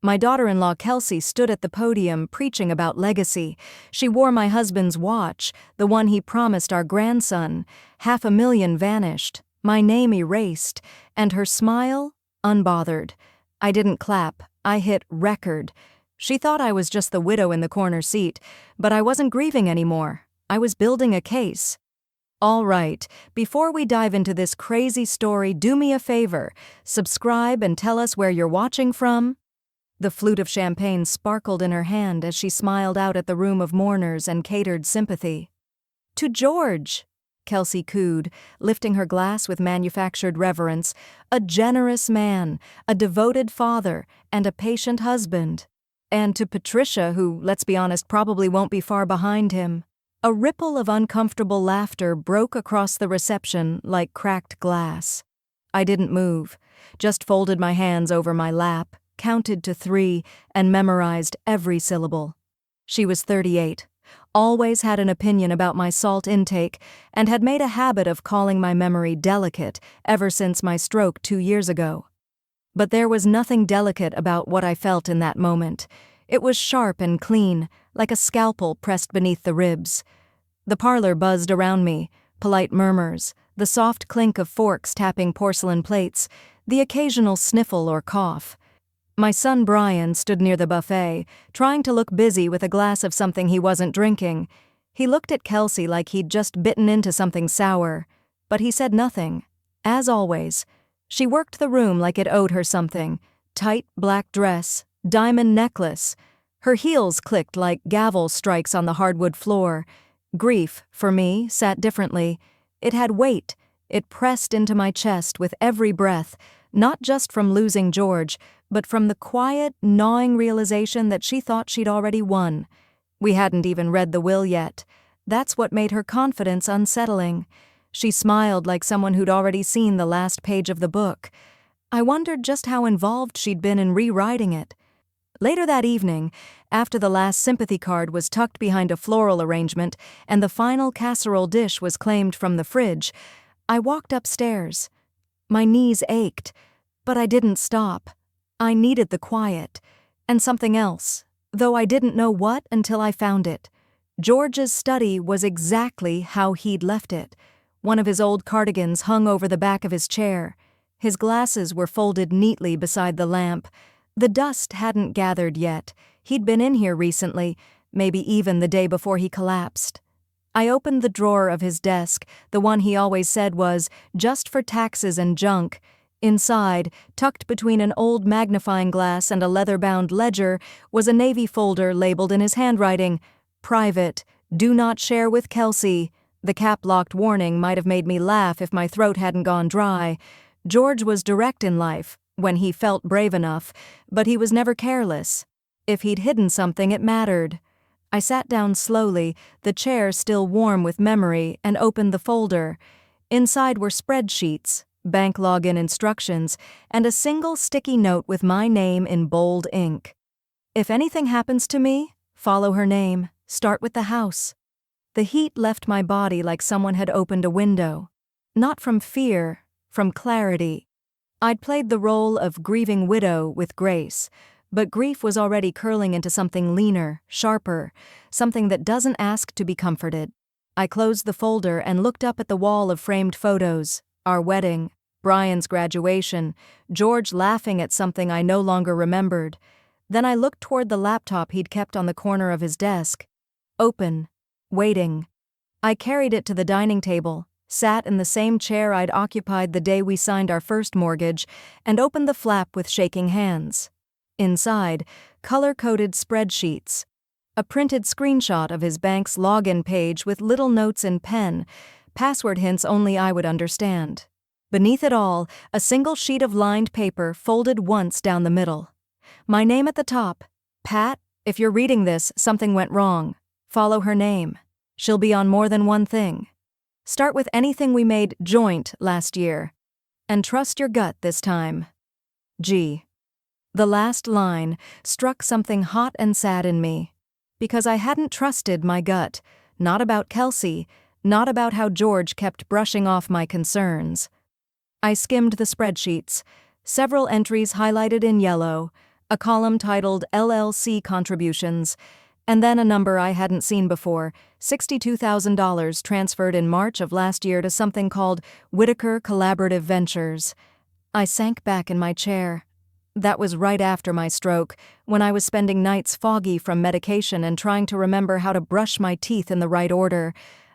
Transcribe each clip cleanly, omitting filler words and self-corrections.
My daughter-in-law Kelsey stood at the podium preaching about legacy. She wore my husband's watch, the one he promised our grandson. $500,000 vanished, my name erased, and her smile, unbothered. I didn't clap, I hit record. She thought I was just the widow in the corner seat, but I wasn't grieving anymore. I was building a case. All right, before we dive into this crazy story, do me a favor. Subscribe and tell us where you're watching from. The flute of champagne sparkled in her hand as she smiled out at the room of mourners and catered sympathy. "To George," Kelsey cooed, lifting her glass with manufactured reverence, "a generous man, a devoted father, and a patient husband. And to Patricia, who, let's be honest, probably won't be far behind him." A ripple of uncomfortable laughter broke across the reception like cracked glass. I didn't move, just folded my hands over my lap, counted to 3, and memorized every syllable. She was 38, always had an opinion about my salt intake, and had made a habit of calling my memory delicate ever since my stroke 2 years ago. But there was nothing delicate about what I felt in that moment. It was sharp and clean, like a scalpel pressed beneath the ribs. The parlor buzzed around me, polite murmurs, the soft clink of forks tapping porcelain plates, the occasional sniffle or cough. My son Brian stood near the buffet, trying to look busy with a glass of something he wasn't drinking. He looked at Kelsey like he'd just bitten into something sour, but he said nothing. As always, she worked the room like it owed her something. Tight black dress, diamond necklace. Her heels clicked like gavel strikes on the hardwood floor. Grief, for me, sat differently. It had weight. It pressed into my chest with every breath, not just from losing George, but from the quiet, gnawing realization that she thought she'd already won. We hadn't even read the will yet. That's what made her confidence unsettling. She smiled like someone who'd already seen the last page of the book. I wondered just how involved she'd been in rewriting it. Later that evening, after the last sympathy card was tucked behind a floral arrangement and the final casserole dish was claimed from the fridge, I walked upstairs. My knees ached, but I didn't stop. I needed the quiet, and something else, though I didn't know what until I found it. George's study was exactly how he'd left it. One of his old cardigans hung over the back of his chair. His glasses were folded neatly beside the lamp. The dust hadn't gathered yet. He'd been in here recently, maybe even the day before he collapsed. I opened the drawer of his desk, the one he always said was just for taxes and junk. Inside, tucked between an old magnifying glass and a leather-bound ledger, was a navy folder labeled in his handwriting, "Private, do not share with Kelsey." The cap-locked warning might have made me laugh if my throat hadn't gone dry. George was direct in life, when he felt brave enough, but he was never careless. If he'd hidden something, it mattered. I sat down slowly, the chair still warm with memory, and opened the folder. Inside were spreadsheets, bank login instructions, and a single sticky note with my name in bold ink. "If anything happens to me, follow her name. Start with the house." The heat left my body like someone had opened a window. Not from fear, from clarity. I'd played the role of grieving widow with grace, but grief was already curling into something leaner, sharper, something that doesn't ask to be comforted. I closed the folder and looked up at the wall of framed photos, our wedding, Brian's graduation, George laughing at something I no longer remembered. Then I looked toward the laptop he'd kept on the corner of his desk. Open, waiting. I carried it to the dining table, sat in the same chair I'd occupied the day we signed our first mortgage, and opened the flap with shaking hands. Inside, color-coded spreadsheets. A printed screenshot of his bank's login page with little notes in pen, password hints only I would understand. Beneath it all, a single sheet of lined paper folded once down the middle. My name at the top. "Pat, if you're reading this, something went wrong. Follow her name. She'll be on more than one thing. Start with anything we made joint last year. And trust your gut this time. G." The last line struck something hot and sad in me. Because I hadn't trusted my gut, not about Kelsey, not about how George kept brushing off my concerns. I skimmed the spreadsheets, several entries highlighted in yellow, a column titled LLC Contributions, and then a number I hadn't seen before, $62,000 transferred in March of last year to something called Whitaker Collaborative Ventures. I sank back in my chair. That was right after my stroke, when I was spending nights foggy from medication and trying to remember how to brush my teeth in the right order.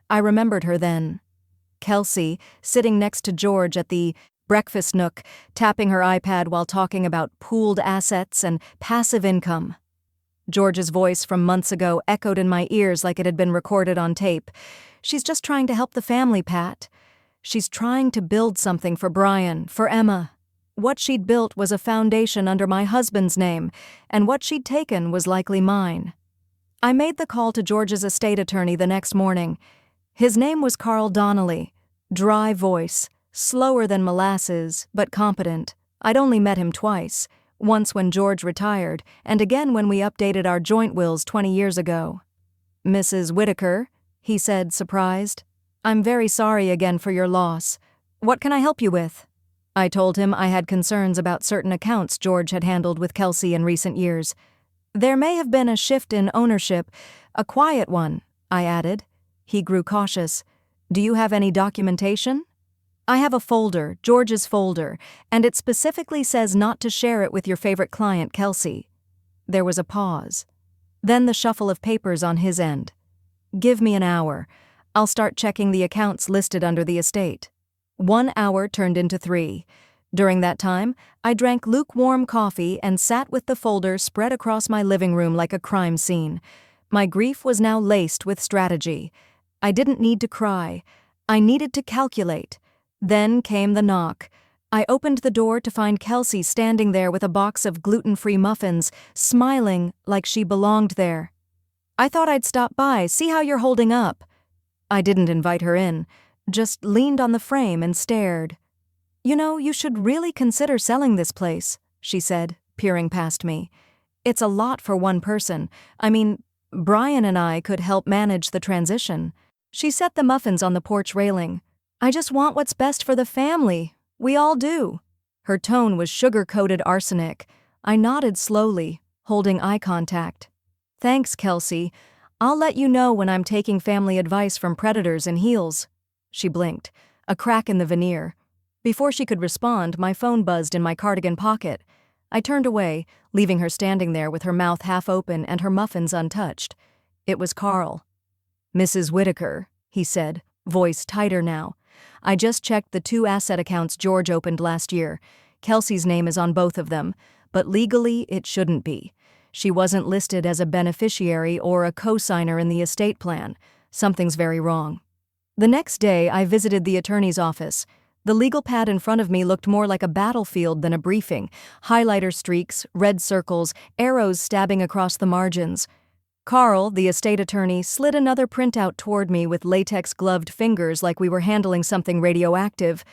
I remembered her then. Kelsey, sitting next to George at the breakfast nook, tapping her iPad while talking about pooled assets and passive income. George's voice from months ago echoed in my ears like it had been recorded on tape. She's just trying to help the family, Pat. She's trying to build something for Brian, for Emma. What she'd built was a foundation under my husband's name, and what she'd taken was likely mine. I made the call to George's estate attorney the next morning. His name was Carl Donnelly. Dry voice, slower than molasses, but competent. I'd only met him twice, once when George retired, and again when we updated our joint wills 20 years ago. "Mrs. Whitaker," he said, surprised. "I'm very sorry again for your loss. What can I help you with?" I told him I had concerns about certain accounts George had handled with Kelsey in recent years. "There may have been a shift in ownership, a quiet one," I added. He grew cautious. "Do you have any documentation?" "I have a folder, George's folder, and it specifically says not to share it with your favorite client, Kelsey." There was a pause. Then the shuffle of papers on his end. "Give me an hour. I'll start checking the accounts listed under the estate." 1 hour turned into 3. During that time, I drank lukewarm coffee and sat with the folder spread across my living room like a crime scene. My grief was now laced with strategy. I didn't need to cry. I needed to calculate. Then came the knock. I opened the door to find Kelsey standing there with a box of gluten-free muffins, smiling like she belonged there. "I thought I'd stop by, see how you're holding up." I didn't invite her in, just leaned on the frame and stared. "You know, you should really consider selling this place," she said, peering past me. "It's a lot for one person. I mean, Brian and I could help manage the transition." She set the muffins on the porch railing. "I just want what's best for the family. We all do." Her tone was sugar-coated arsenic. I nodded slowly, holding eye contact. "Thanks, Kelsey. I'll let you know when I'm taking family advice from predators in heels." She blinked, a crack in the veneer. Before she could respond, my phone buzzed in my cardigan pocket. I turned away, leaving her standing there with her mouth half open and her muffins untouched. It was Carl. "Mrs. Whitaker," he said, voice tighter now. "I just checked the 2 asset accounts George opened last year. Kelsey's name is on both of them, but legally it shouldn't be. She wasn't listed as a beneficiary or a co-signer in the estate plan. Something's very wrong." The next day, I visited the attorney's office. The legal pad in front of me looked more like a battlefield than a briefing. Highlighter streaks, red circles, arrows stabbing across the margins. Carl, the estate attorney, slid another printout toward me with latex-gloved fingers like we were handling something radioactive.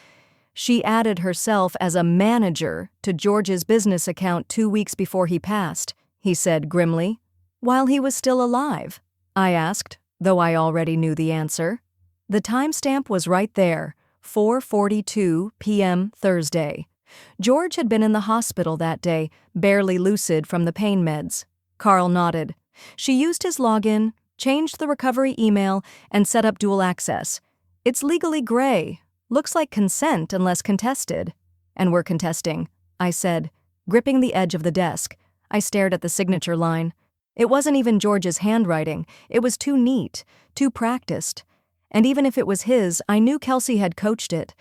"She added herself as a manager to George's business account 2 weeks before he passed," he said grimly. "While he was still alive?" I asked, though I already knew the answer. The timestamp was right there, 4:42 p.m. Thursday. George had been in the hospital that day, barely lucid from the pain meds. Carl nodded. "She used his login, changed the recovery email, and set up dual access. It's legally gray. Looks like consent unless contested." "And we're contesting," I said, gripping the edge of the desk. I stared at the signature line. It wasn't even George's handwriting. It was too neat, too practiced. And even if it was his, I knew Kelsey had coached it.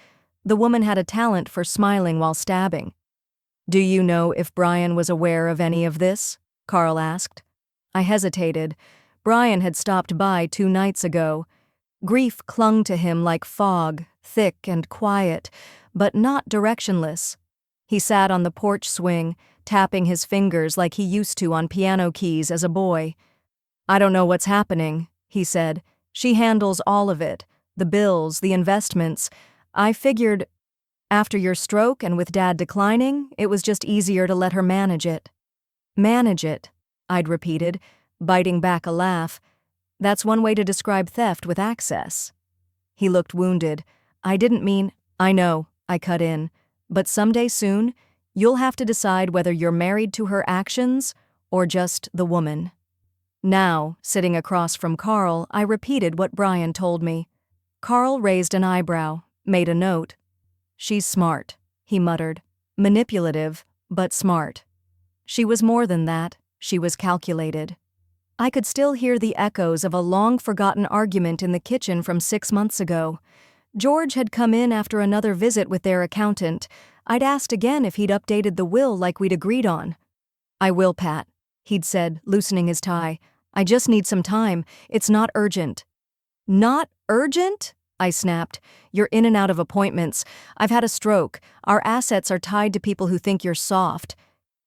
The woman had a talent for smiling while stabbing. "Do you know if Brian was aware of any of this?" Carl asked. I hesitated. Brian had stopped by 2 nights ago. Grief clung to him like fog, thick and quiet, but not directionless. He sat on the porch swing, tapping his fingers like he used to on piano keys as a boy. "I don't know what's happening," he said. "She handles all of it, the bills, the investments. I figured, after your stroke and with Dad declining, it was just easier to let her manage it." "Manage it," I'd repeated, biting back a laugh. "That's one way to describe theft with access." He looked wounded. "I didn't mean—" "I know," I cut in. "But someday soon, You'll have to decide whether you're married to her actions or just the woman." Now, sitting across from Carl, I repeated what Brian told me. Carl raised an eyebrow, made a note. "She's smart," he muttered. "Manipulative, but smart." She was more than that. She was calculated. I could still hear the echoes of a long-forgotten argument in the kitchen from 6 months ago. George had come in after another visit with their accountant. I'd asked again if he'd updated the will like we'd agreed on. "I will, Pat," he'd said, loosening his tie. "I just need some time. It's not urgent." "Not urgent?" I snapped. "You're in and out of appointments. I've had a stroke. Our assets are tied to people who think you're soft."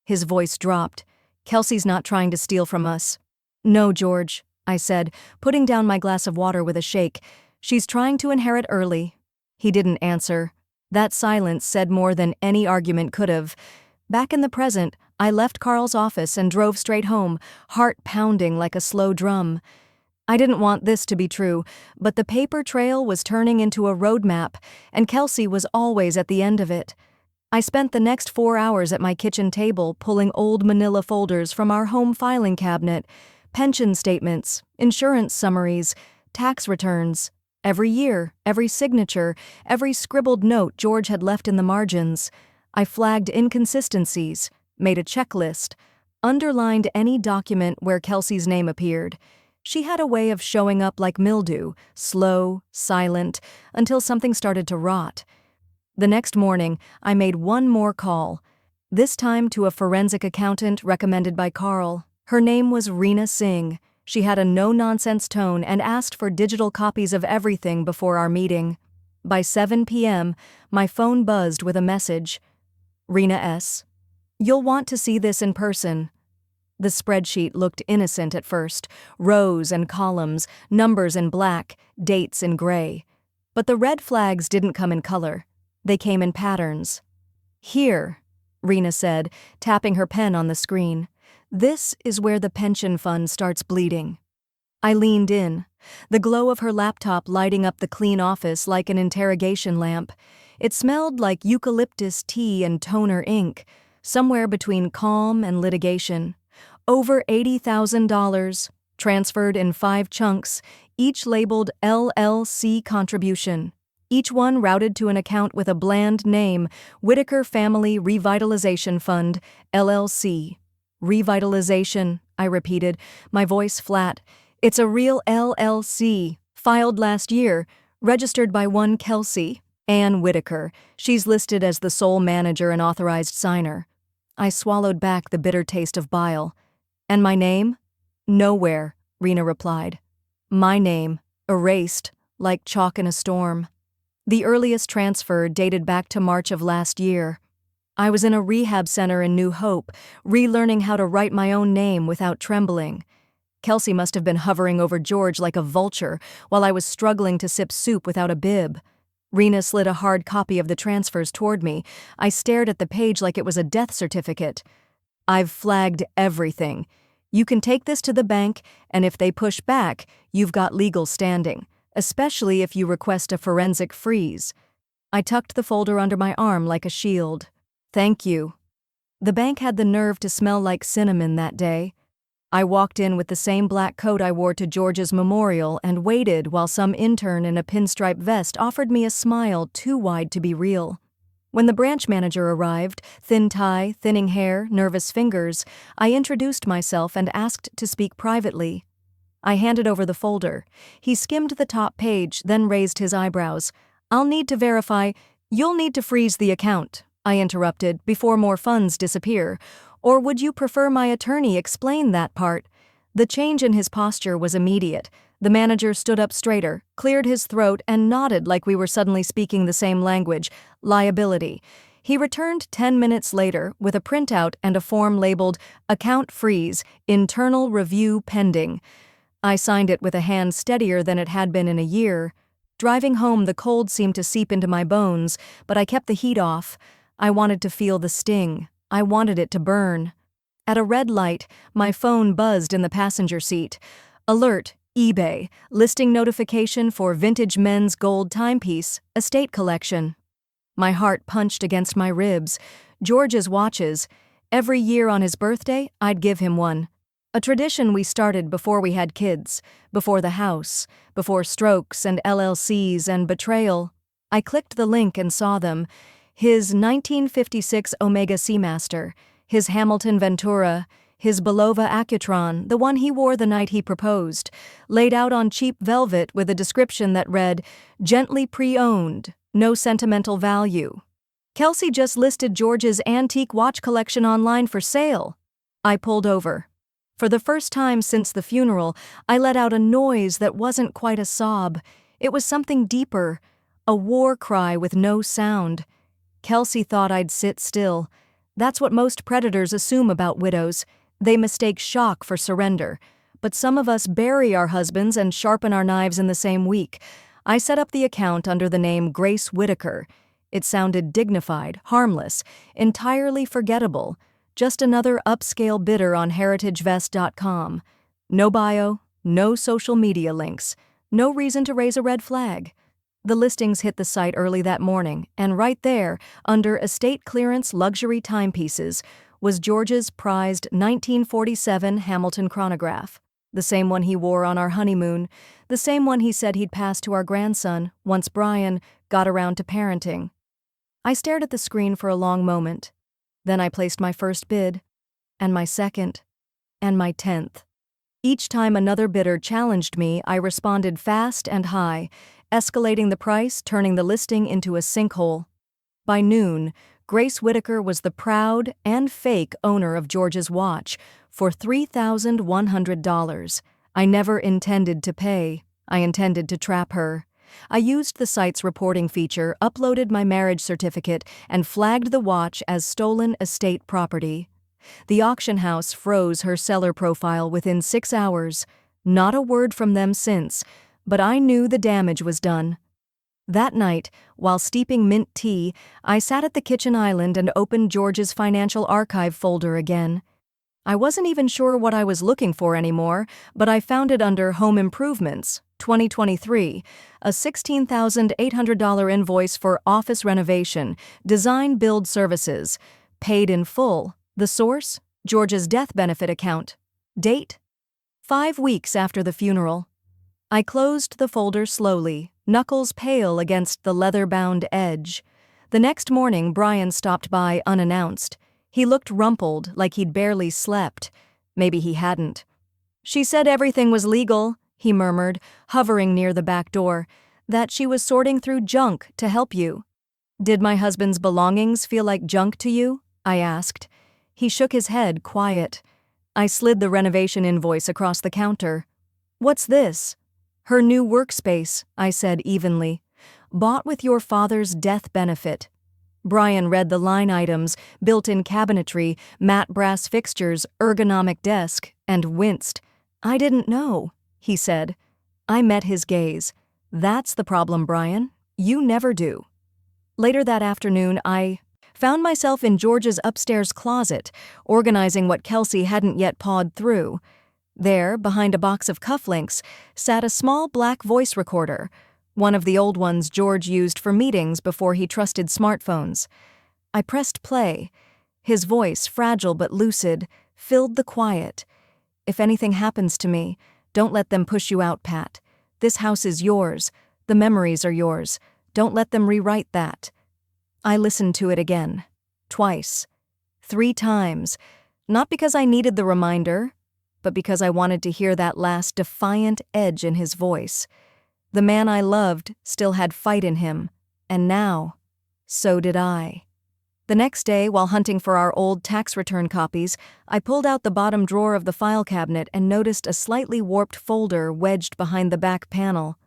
His voice dropped. "Kelsey's not trying to steal from us." "No, George," I said, putting down my glass of water with a shake. "She's trying to inherit early." He didn't answer. That silence said more than any argument could have. Back in the present, I left Carl's office and drove straight home, heart pounding like a slow drum. I didn't want this to be true, but the paper trail was turning into a roadmap, and Kelsey was always at the end of it. I spent the next 4 hours at my kitchen table pulling old manila folders from our home filing cabinet, pension statements, insurance summaries, tax returns. Every year, every signature, every scribbled note George had left in the margins. I flagged inconsistencies, made a checklist, underlined any document where Kelsey's name appeared. She had a way of showing up like mildew, slow, silent, until something started to rot. The next morning, I made one more call, this time to a forensic accountant recommended by Carl. Her name was Reena Singh. She had a no-nonsense tone and asked for digital copies of everything before our meeting. By 7 p.m., my phone buzzed with a message. "Reena S. You'll want to see this in person." The spreadsheet looked innocent at first, rows and columns, numbers in black, dates in gray. But the red flags didn't come in color. They came in patterns. "Here," Reena said, tapping her pen on the screen. "This is where the pension fund starts bleeding." I leaned in, the glow of her laptop lighting up the clean office like an interrogation lamp. It smelled like eucalyptus tea and toner ink, somewhere between calm and litigation. Over $80,000, transferred in 5 chunks, each labeled LLC contribution. Each one routed to an account with a bland name, Whitaker Family Revitalization Fund, LLC. "Revitalization," I repeated, my voice flat. "It's a real LLC, filed last year, registered by one Kelsey, Ann Whitaker. She's listed as the sole manager and authorized signer." I swallowed back the bitter taste of bile. "And my name?" "Nowhere," Reena replied. "My name, erased, like chalk in a storm." The earliest transfer dated back to March of last year. I was in a rehab center in New Hope, relearning how to write my own name without trembling. Kelsey must have been hovering over George like a vulture while I was struggling to sip soup without a bib. Reena slid a hard copy of the transfers toward me. I stared at the page like it was a death certificate. "I've flagged everything. You can take this to the bank, and if they push back, you've got legal standing, especially if you request a forensic freeze." I tucked the folder under my arm like a shield. "Thank you." The bank had the nerve to smell like cinnamon that day. I walked in with the same black coat I wore to George's memorial and waited while some intern in a pinstripe vest offered me a smile too wide to be real. When the branch manager arrived, thin tie, thinning hair, nervous fingers, I introduced myself and asked to speak privately. I handed over the folder. He skimmed the top page, then raised his eyebrows. "I'll need to verify—" "You'll need to freeze the account," I interrupted, "before more funds disappear. Or would you prefer my attorney explain that part?" The change in his posture was immediate. The manager stood up straighter, cleared his throat, and nodded like we were suddenly speaking the same language, liability. He returned 10 minutes later with a printout and a form labeled "Account Freeze, Internal Review Pending." I signed it with a hand steadier than it had been in a year. Driving home, the cold seemed to seep into my bones, but I kept the heat off. I wanted to feel the sting. I wanted it to burn. At a red light, my phone buzzed in the passenger seat. Alert, eBay, listing notification for vintage men's gold timepiece, estate collection. My heart punched against my ribs. George's watches. Every year on his birthday, I'd give him one. A tradition we started before we had kids, before the house, before strokes and LLCs and betrayal. I clicked the link and saw them. His 1956 Omega Seamaster, his Hamilton Ventura, his Belova Accutron, the one he wore the night he proposed, laid out on cheap velvet with a description that read, "Gently pre-owned, no sentimental value." Kelsey just listed George's antique watch collection online for sale. I pulled over. For the first time since the funeral, I let out a noise that wasn't quite a sob. It was something deeper, a war cry with no sound. Kelsey thought I'd sit still. That's what most predators assume about widows. They mistake shock for surrender. But some of us bury our husbands and sharpen our knives in the same week. I set up the account under the name Grace Whitaker. It sounded dignified, harmless, entirely forgettable. Just another upscale bidder on heritagevest.com. No bio, no social media links, no reason to raise a red flag. The listings hit the site early that morning, and right there, under estate clearance luxury timepieces, was George's prized 1947 Hamilton chronograph. The same one he wore on our honeymoon, the same one he said he'd pass to our grandson once Brian got around to parenting. I stared at the screen for a long moment. Then I placed my first bid, and my second, and my 10th. Each time another bidder challenged me, I responded fast and high, escalating the price, turning the listing into a sinkhole. By noon, Grace Whitaker was the proud and fake owner of George's watch for $3,100. I never intended to pay. I intended to trap her. I used the site's reporting feature, uploaded my marriage certificate, and flagged the watch as stolen estate property. The auction house froze her seller profile within 6 hours. Not a word from them since, but I knew the damage was done. That night, while steeping mint tea, I sat at the kitchen island and opened George's financial archive folder again. I wasn't even sure what I was looking for anymore, but I found it under Home Improvements, 2023, a $16,800 invoice for office renovation, design build services, paid in full. The source? George's death benefit account. Date? 5 weeks after the funeral. I closed the folder slowly, knuckles pale against the leather-bound edge. The next morning, Brian stopped by unannounced. He looked rumpled, like he'd barely slept. Maybe he hadn't. "She said everything was legal," he murmured, hovering near the back door, "that she was sorting through junk to help you." "Did my husband's belongings feel like junk to you?" I asked. He shook his head, quiet. I slid the renovation invoice across the counter. "What's this?" "Her new workspace," I said evenly. "Bought with your father's death benefit." Brian read the line items, built-in cabinetry, matte brass fixtures, ergonomic desk, and winced. "I didn't know," he said. I met his gaze. "That's the problem, Brian. You never do." Later that afternoon, I found myself in George's upstairs closet, organizing what Kelsey hadn't yet pawed through. There, behind a box of cufflinks, sat a small black voice recorder, one of the old ones George used for meetings before he trusted smartphones. I pressed play. His voice, fragile but lucid, filled the quiet. "If anything happens to me, don't let them push you out, Pat. This house is yours. The memories are yours. Don't let them rewrite that." I listened to it again. Twice. 3 times. Not because I needed the reminder, but because I wanted to hear that last defiant edge in his voice. The man I loved still had fight in him, and now, so did I. The next day, while hunting for our old tax return copies, I pulled out the bottom drawer of the file cabinet and noticed a slightly warped folder wedged behind the back panel.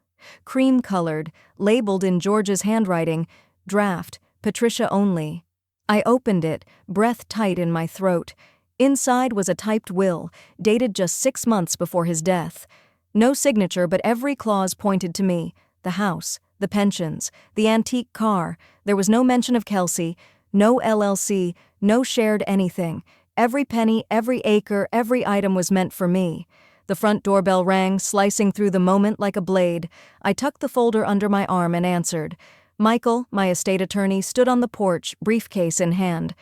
Cream-colored, labeled in George's handwriting, "Draft, Patricia only." I opened it, breath tight in my throat. Inside was a typed will, dated just 6 months before his death. No signature, but every clause pointed to me. The house, the pensions, the antique car. There was no mention of Kelsey, no LLC, no shared anything. Every penny, every acre, every item was meant for me. The front doorbell rang, slicing through the moment like a blade. I tucked the folder under my arm and answered. Michael, my estate attorney, stood on the porch, briefcase in hand.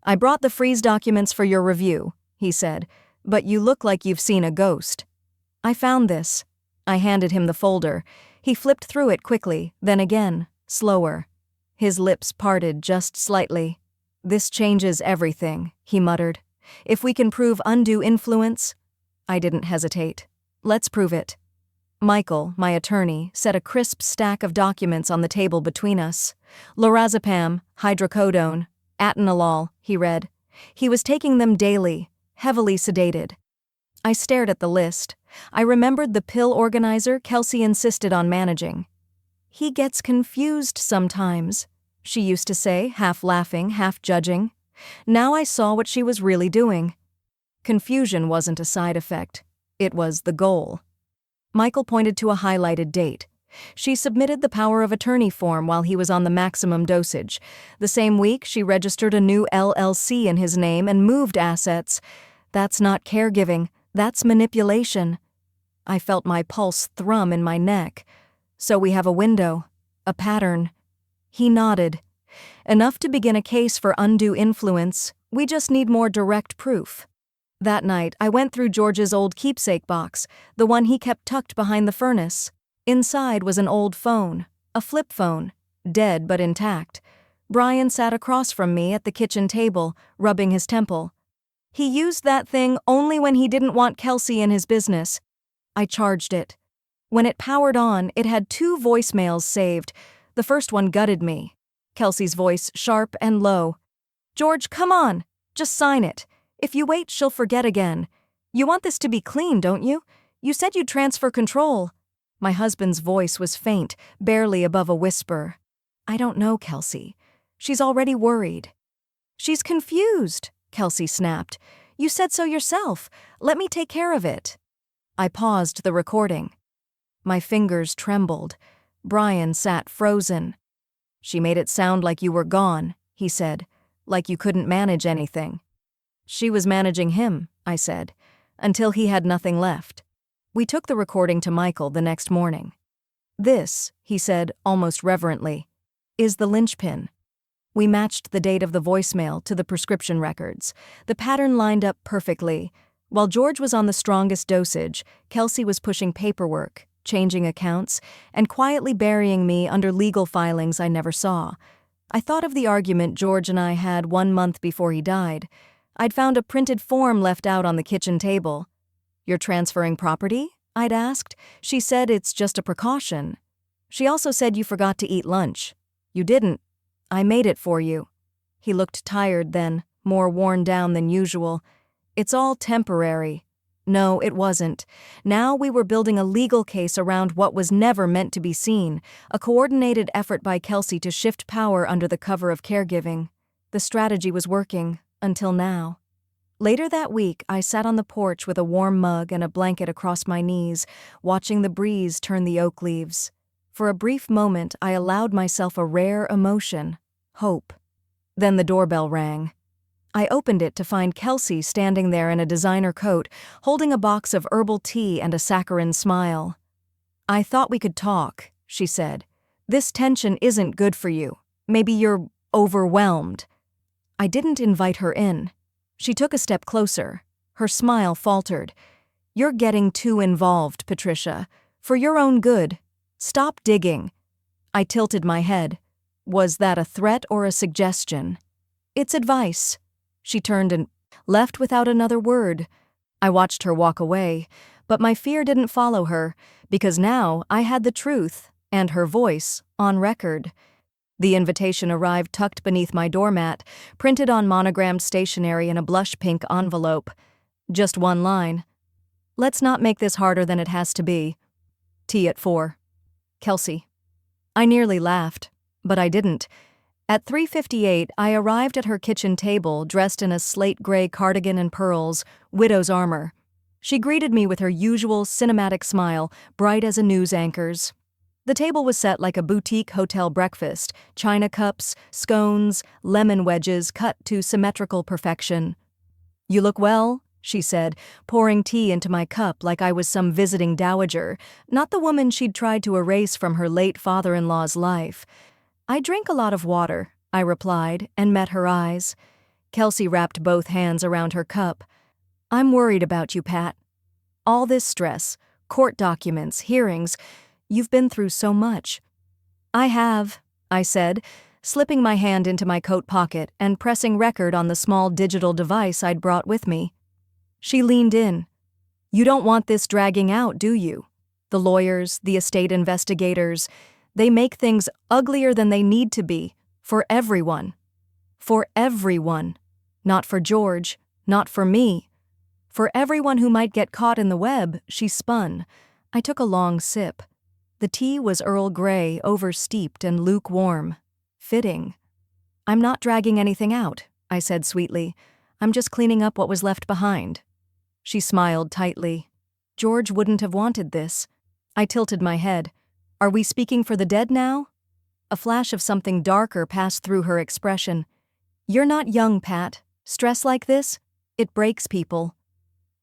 "I brought the freeze documents for your review," he said, "but you look like you've seen a ghost." "I found this." I handed him the folder. He flipped through it quickly, then again, slower. His lips parted just slightly. "This changes everything," he muttered. "If we can prove undue influence—" I didn't hesitate. "Let's prove it." Michael, my attorney, set a crisp stack of documents on the table between us. "Lorazepam, hydrocodone, atenolol," he read. He was taking them daily, heavily sedated. I stared at the list. I remembered the pill organizer Kelsey insisted on managing. "He gets confused sometimes," she used to say, half laughing, half judging. Now I saw what she was really doing. Confusion wasn't a side effect. It was the goal. Michael pointed to a highlighted date. She submitted the power of attorney form while he was on the maximum dosage. The same week, she registered a new LLC in his name and moved assets. That's not caregiving. That's manipulation. I felt my pulse thrum in my neck. "So we have a window, a pattern." He nodded. "Enough to begin a case for undue influence. We just need more direct proof." That night, I went through George's old keepsake box, the one he kept tucked behind the furnace. Inside was an old phone, a flip phone, dead but intact. Brian sat across from me at the kitchen table, rubbing his temple. He used that thing only when he didn't want Kelsey in his business. I charged it. When it powered on, it had 2 voicemails saved. The first one gutted me. Kelsey's voice, sharp and low. "George, come on. Just sign it. If you wait, she'll forget again. You want this to be clean, don't you? You said you'd transfer control." My husband's voice was faint, barely above a whisper. "I don't know, Kelsey. She's already worried." "She's confused," Kelsey snapped. "You said so yourself. Let me take care of it." I paused the recording. My fingers trembled. Brian sat frozen. "She made it sound like you were gone," he said, "like you couldn't manage anything." "She was managing him," I said, "until he had nothing left." We took the recording to Michael the next morning. "This," he said almost reverently, "is the linchpin." We matched the date of the voicemail to the prescription records. The pattern lined up perfectly. While George was on the strongest dosage, Kelsey was pushing paperwork, changing accounts, and quietly burying me under legal filings I never saw. I thought of the argument George and I had 1 month before he died. I'd found a printed form left out on the kitchen table. "You're transferring property?" I'd asked. She said it's just a precaution. She also said you forgot to eat lunch. "You didn't. I made it for you." He looked tired then, more worn down than usual. "It's all temporary." No, it wasn't. Now we were building a legal case around what was never meant to be seen, a coordinated effort by Kelsey to shift power under the cover of caregiving. The strategy was working, until now. Later that week, I sat on the porch with a warm mug and a blanket across my knees, watching the breeze turn the oak leaves. For a brief moment, I allowed myself a rare emotion, hope. Then the doorbell rang. I opened it to find Kelsey standing there in a designer coat, holding a box of herbal tea and a saccharine smile. "I thought we could talk," she said. "This tension isn't good for you. Maybe you're overwhelmed." I didn't invite her in. She took a step closer. Her smile faltered. "You're getting too involved, Patricia. For your own good. Stop digging." I tilted my head. Was that a threat or a suggestion? "It's advice." She turned and left without another word. I watched her walk away, but my fear didn't follow her, because now I had the truth, and her voice, on record. The invitation arrived tucked beneath my doormat, printed on monogrammed stationery in a blush pink envelope. Just one line. "Let's not make this harder than it has to be. Tea at 4. Kelsey." I nearly laughed, but I didn't. At 3:58, I arrived at her kitchen table dressed in a slate gray cardigan and pearls, widow's armor. She greeted me with her usual cinematic smile, bright as a news anchor's. The table was set like a boutique hotel breakfast, china cups, scones, lemon wedges cut to symmetrical perfection. "You look well," she said, pouring tea into my cup like I was some visiting dowager, not the woman she'd tried to erase from her late father-in-law's life. "I drink a lot of water," I replied, and met her eyes. Kelsey wrapped both hands around her cup. I'm worried about you, Pat. All this stress, court documents, hearings, you've been through so much. I have, I said, slipping my hand into my coat pocket and pressing record on the small digital device I'd brought with me. She leaned in. You don't want this dragging out, do you? The lawyers, the estate investigators, they make things uglier than they need to be, for everyone. For everyone. Not for George, not for me. For everyone who might get caught in the web, she spun. I took a long sip. The tea was Earl Grey, oversteeped and lukewarm. Fitting. I'm not dragging anything out, I said sweetly. I'm just cleaning up what was left behind. She smiled tightly. George wouldn't have wanted this. I tilted my head. Are we speaking for the dead now? A flash of something darker passed through her expression. You're not young, Pat. Stress like this? It breaks people.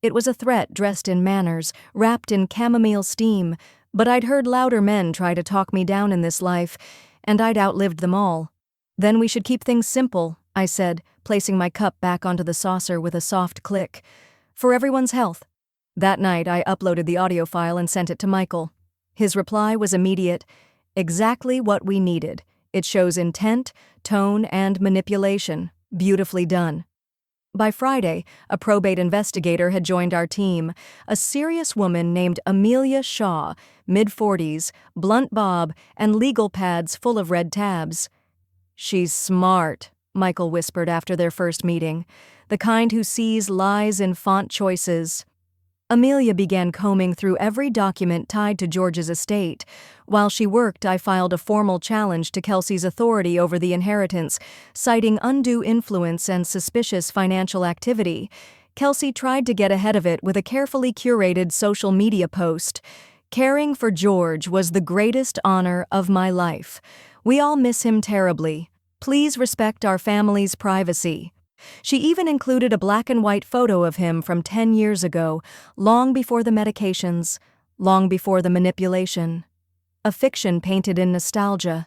It was a threat dressed in manners, wrapped in chamomile steam, but I'd heard louder men try to talk me down in this life, and I'd outlived them all. Then we should keep things simple, I said, placing my cup back onto the saucer with a soft click. For everyone's health. That night, I uploaded the audio file and sent it to Michael. His reply was immediate. Exactly what we needed. It shows intent, tone, and manipulation. Beautifully done. By Friday, a probate investigator had joined our team, a serious woman named Amelia Shaw, mid-40s, blunt bob, and legal pads full of red tabs. She's smart, Michael whispered after their first meeting, the kind who sees lies in font choices. Amelia began combing through every document tied to George's estate. While she worked, I filed a formal challenge to Kelsey's authority over the inheritance, citing undue influence and suspicious financial activity. Kelsey tried to get ahead of it with a carefully curated social media post. Caring for George was the greatest honor of my life. We all miss him terribly. Please respect our family's privacy. She even included a black and white photo of him from 10 years ago, long before the medications, long before the manipulation. A fiction painted in nostalgia.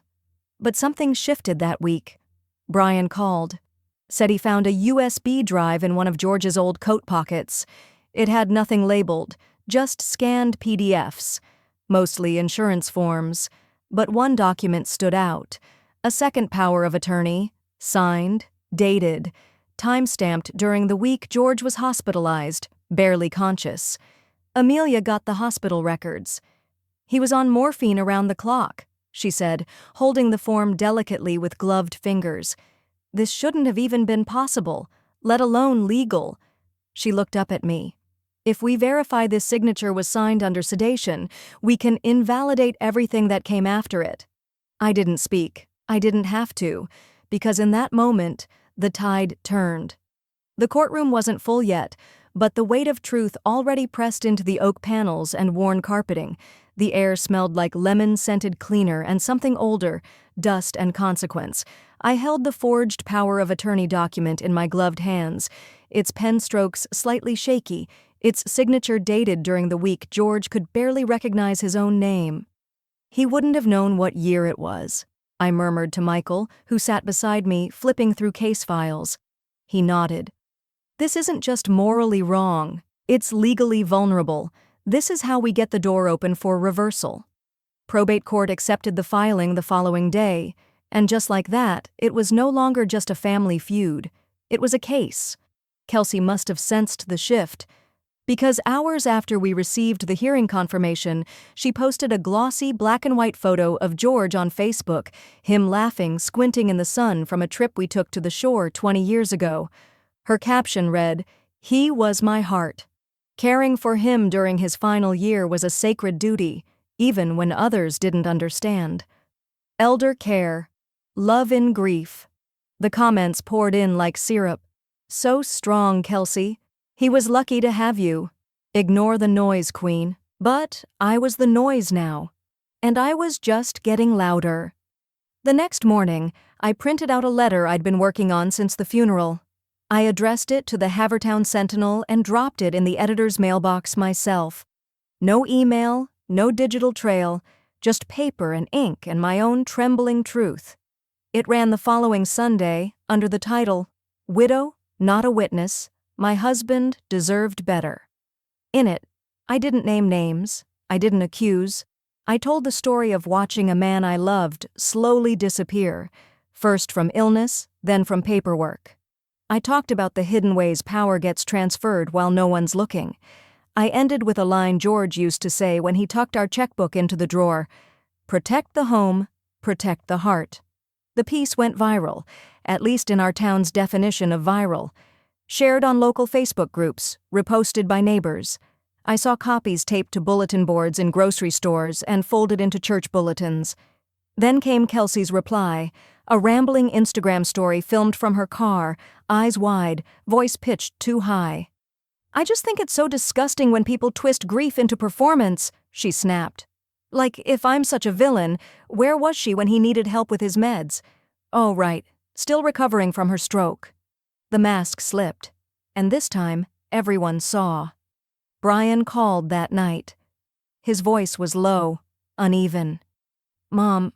But something shifted that week. Brian called. Said he found a USB drive in one of George's old coat pockets. It had nothing labeled, just scanned PDFs, mostly insurance forms. But one document stood out. A second power of attorney, signed, dated, time-stamped during the week George was hospitalized, barely conscious. Amelia got the hospital records. He was on morphine around the clock, she said, holding the form delicately with gloved fingers. This shouldn't have even been possible, let alone legal. She looked up at me. If we verify this signature was signed under sedation, we can invalidate everything that came after it. I didn't speak. I didn't have to, because in that moment, the tide turned. The courtroom wasn't full yet, but the weight of truth already pressed into the oak panels and worn carpeting. The air smelled like lemon-scented cleaner and something older, dust and consequence. I held the forged power of attorney document in my gloved hands, its pen strokes slightly shaky, its signature dated during the week George could barely recognize his own name. He wouldn't have known what year it was, I murmured to Michael, who sat beside me, flipping through case files. He nodded. This isn't just morally wrong, it's legally vulnerable. This is how we get the door open for reversal. Probate court accepted the filing the following day, and just like that, it was no longer just a family feud. It was a case. Kelsey must have sensed the shift, because hours after we received the hearing confirmation, she posted a glossy black and white photo of George on Facebook, him laughing, squinting in the sun from a trip we took to the shore 20 years ago. Her caption read, "He was my heart." Caring for him during his final year was a sacred duty, even when others didn't understand. Elder care. Love in grief. The comments poured in like syrup. So strong, Kelsey. He was lucky to have you. Ignore the noise, Queen. But I was the noise now. And I was just getting louder. The next morning, I printed out a letter I'd been working on since the funeral. I addressed it to the Havertown Sentinel and dropped it in the editor's mailbox myself. No email, no digital trail, just paper and ink and my own trembling truth. It ran the following Sunday under the title, Widow, not a witness, my husband deserved better. In it, I didn't name names, I didn't accuse. I told the story of watching a man I loved slowly disappear, first from illness, then from paperwork. I talked about the hidden ways power gets transferred while no one's looking. I ended with a line George used to say when he tucked our checkbook into the drawer: "Protect the home, protect the heart." The piece went viral, at least in our town's definition of viral. Shared on local Facebook groups, reposted by neighbors. I saw copies taped to bulletin boards in grocery stores and folded into church bulletins. Then came Kelsey's reply, a rambling Instagram story filmed from her car, eyes wide, voice pitched too high. "I just think it's so disgusting when people twist grief into performance," she snapped. "Like, if I'm such a villain, where was she when he needed help with his meds? Oh, right, still recovering from her stroke." The mask slipped, and this time, everyone saw. Brian called that night. His voice was low, uneven. "Mom,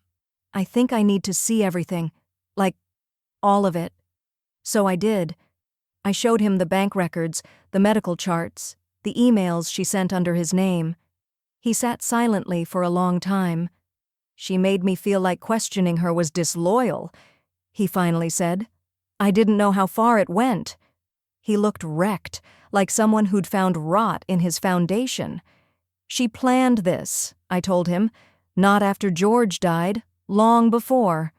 I think I need to see everything, like, all of it." So I did. I showed him the bank records, the medical charts, the emails she sent under his name. He sat silently for a long time. "She made me feel like questioning her was disloyal," he finally said. "I didn't know how far it went." He looked wrecked, like someone who'd found rot in his foundation. "She planned this," I told him, "not after George died, long before."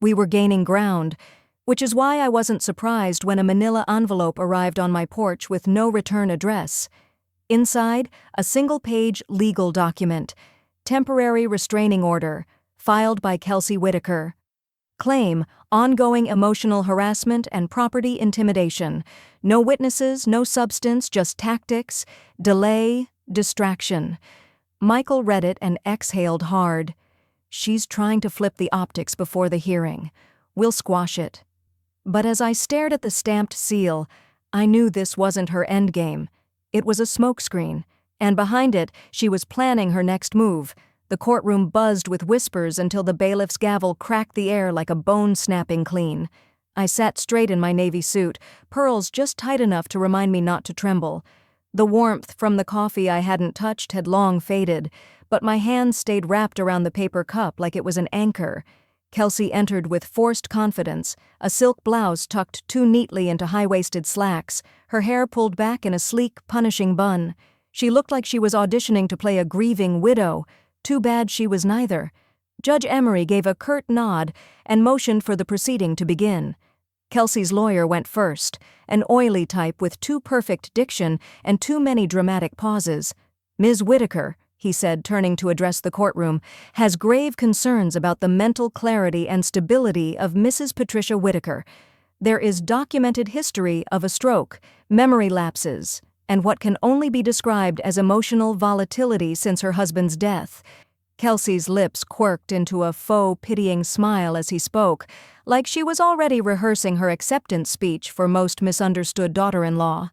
We were gaining ground, which is why I wasn't surprised when a manila envelope arrived on my porch with no return address. Inside, a single-page legal document, temporary restraining order, filed by Kelsey Whitaker. Claim, ongoing emotional harassment and property intimidation. No witnesses, no substance, just tactics, delay, distraction. Michael read it and exhaled hard. "She's trying to flip the optics before the hearing. We'll squash it." But as I stared at the stamped seal, I knew this wasn't her endgame. It was a smokescreen, and behind it, she was planning her next move. The courtroom buzzed with whispers until the bailiff's gavel cracked the air like a bone snapping clean. I sat straight in my navy suit, pearls just tight enough to remind me not to tremble. The warmth from the coffee I hadn't touched had long faded, but my hands stayed wrapped around the paper cup like it was an anchor. Kelsey entered with forced confidence, a silk blouse tucked too neatly into high-waisted slacks, her hair pulled back in a sleek, punishing bun. She looked like she was auditioning to play a grieving widow. Too bad she was neither. Judge Emery gave a curt nod and motioned for the proceeding to begin. Kelsey's lawyer went first, an oily type with too perfect diction and too many dramatic pauses. "Ms. Whitaker," he said, turning to address the courtroom, "has grave concerns about the mental clarity and stability of Mrs. Patricia Whitaker. There is documented history of a stroke, memory lapses, and what can only be described as emotional volatility since her husband's death." Kelsey's lips quirked into a faux pitying smile as he spoke, like she was already rehearsing her acceptance speech for most misunderstood daughter-in-law.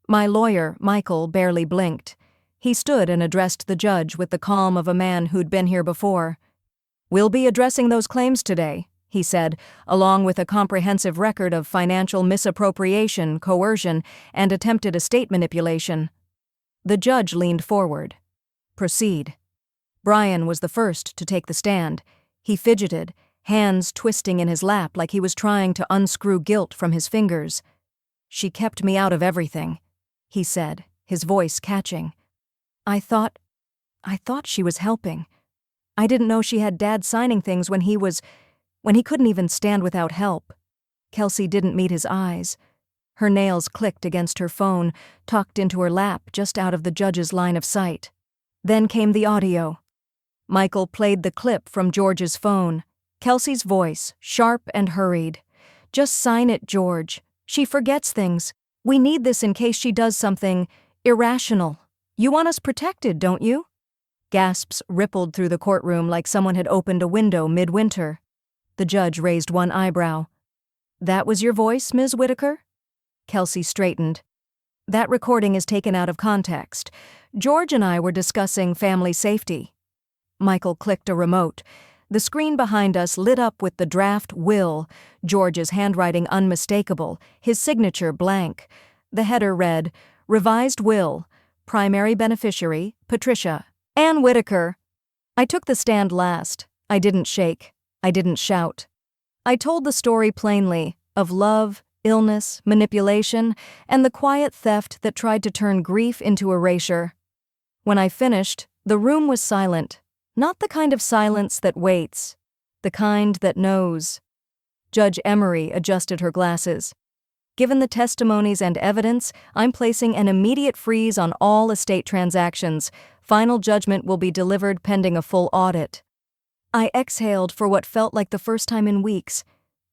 My lawyer, Michael, barely blinked. He stood and addressed the judge with the calm of a man who'd been here before. "We'll be addressing those claims today," he said, along with a comprehensive record of financial misappropriation, coercion, and attempted estate manipulation. The judge leaned forward. "Proceed." Brian was the first to take the stand. He fidgeted, hands twisting in his lap like he was trying to unscrew guilt from his fingers. "She kept me out of everything," he said, his voice catching. I thought she was helping. I didn't know she had Dad signing things when he couldn't even stand without help." Kelsey didn't meet his eyes. Her nails clicked against her phone, tucked into her lap just out of the judge's line of sight. Then came the audio. Michael played the clip from George's phone. Kelsey's voice, sharp and hurried. "Just sign it, George. She forgets things. We need this in case she does something irrational. You want us protected, don't you?" Gasps rippled through the courtroom like someone had opened a window midwinter. The judge raised one eyebrow. "That was your voice, Ms. Whitaker?" Kelsey straightened. "That recording is taken out of context. George and I were discussing family safety." Michael clicked a remote. The screen behind us lit up with the draft will, George's handwriting unmistakable, his signature blank. The header read, "Revised will. Primary beneficiary, Patricia. Ann Whitaker." I took the stand last. I didn't shake. I didn't shout. I told the story plainly, of love, illness, manipulation, and the quiet theft that tried to turn grief into erasure. When I finished, the room was silent. Not the kind of silence that waits. The kind that knows. Judge Emery adjusted her glasses. "Given the testimonies and evidence, I'm placing an immediate freeze on all estate transactions. Final judgment will be delivered pending a full audit." I exhaled for what felt like the first time in weeks.